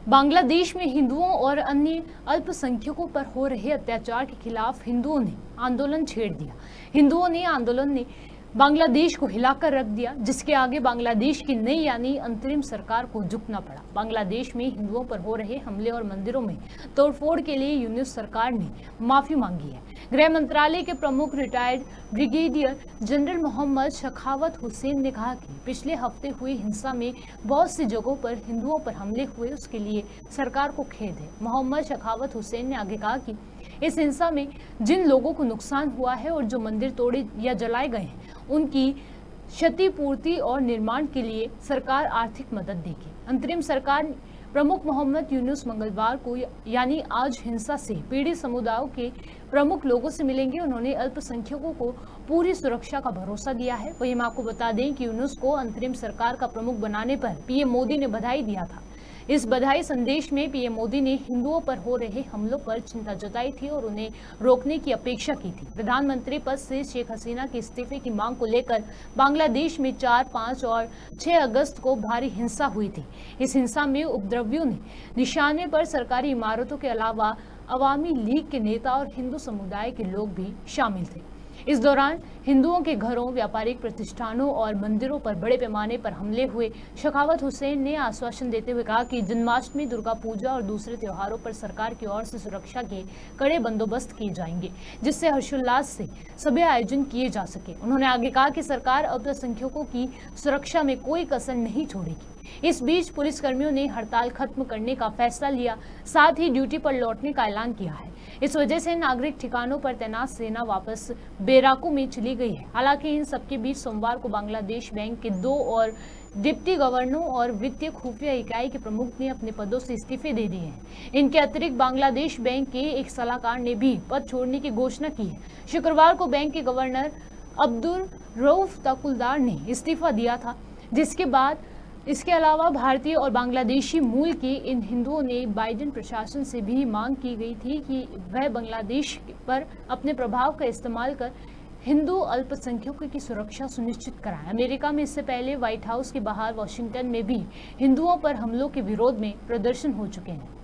बांग्लादेश में हिंदुओं और अन्य अल्पसंख्यकों पर हो रहे अत्याचार के खिलाफ हिंदुओं ने आंदोलन छेड़ दिया। हिंदुओं ने आंदोलन ने बांग्लादेश को हिलाकर रख दिया, जिसके आगे बांग्लादेश की नई यानी अंतरिम सरकार को झुकना पड़ा। बांग्लादेश में हिंदुओं पर हो रहे हमले और मंदिरों में तोड़फोड़ के लिए यूनुस सरकार ने माफी मांगी है। गृह मंत्रालय के प्रमुख retired brigadier general Mohammad Shakhawat Hussain ने कहा कि पिछले हफ्ते हुई हिंसा में बहुत सी जगहों पर हिंदुओं पर हमले हुए, उसके लिए सरकार को खेद है। मोहम्मद शखावत हुसैन ने आगे कहा कि इस हिंसा में जिन लोगों को नुकसान हुआ है और जो मंदिर तोड़े या जलाए गए हैं, उनकी क्षतिपूर्ति और निर्माण के लिए सरकार आर्थिक मदद देगी। अंतरिम सरकार प्रमुख मोहम्मद यूनुस मंगलवार को यानी आज हिंसा से पीड़ित समुदायों के प्रमुख लोगों से मिलेंगे। उन्होंने अल्पसंख्यकों को पूरी सुरक्षा का भरोसा दिया है। वहीं हम आपको बता दें कि यूनुस को अंतरिम सरकार का प्रमुख बनाने पर पीएम मोदी ने बधाई दिया था। इस बधाई संदेश में पीएम मोदी ने हिंदुओं पर हो रहे हमलों पर चिंता जताई थी और उन्हें रोकने की अपेक्षा की थी। प्रधानमंत्री पद से शेख हसीना के इस्तीफे की मांग को लेकर बांग्लादेश में 4, 5 और 6 अगस्त को भारी हिंसा हुई थी। इस हिंसा में उपद्रवियों ने निशाने पर सरकारी इमारतों के अलावा अवामी लीग के नेता और हिंदू समुदाय के लोग भी शामिल थे। इस दौरान हिंदुओं के घरों, व्यापारिक प्रतिष्ठानों और मंदिरों पर बड़े पैमाने पर हमले हुए। शखावत हुसैन ने आश्वासन देते हुए कहा कि जन्माष्टमी, दुर्गा पूजा और दूसरे त्योहारों पर सरकार की ओर से सुरक्षा के कड़े बंदोबस्त किए जाएंगे, जिससे हर्षोल्लास से सभी आयोजन किए जा सके। उन्होंने आगे कहा कि सरकार अल्पसंख्यकों की सुरक्षा में कोई कसर नहीं छोड़ेगी। इस बीच पुलिसकर्मियों ने हड़ताल खत्म करने का फैसला लिया, साथ ही ड्यूटी पर लौटने का ऐलान किया है। इस वजह से नागरिक ठिकानों पर तैनात सेना वापस बैरकों में चली गई है। हालांकि इन सबके बीच सोमवार को बांग्लादेश बैंक के 2 और डिप्टी गवर्नरों और वित्तीय खुफिया इकाई के प्रमुख ने अपने पदों से इस्तीफे दे दिए हैं। इनके अतिरिक्त बांग्लादेश बैंक के एक सलाहकार ने भी पद छोड़ने की घोषणा की है। शुक्रवार को बैंक के गवर्नर अब्दुल रऊफ तकुलदार ने इस्तीफा दिया था, जिसके बाद इसके अलावा भारतीय और बांग्लादेशी मूल के इन हिंदुओं ने बाइडेन प्रशासन से भी मांग की गई थी कि वह बांग्लादेश पर अपने प्रभाव का इस्तेमाल कर हिंदू अल्पसंख्यकों की सुरक्षा सुनिश्चित कराएं। अमेरिका में इससे पहले व्हाइट हाउस के बाहर वाशिंगटन में भी हिंदुओं पर हमलों के विरोध में प्रदर्शन हो चुके हैं।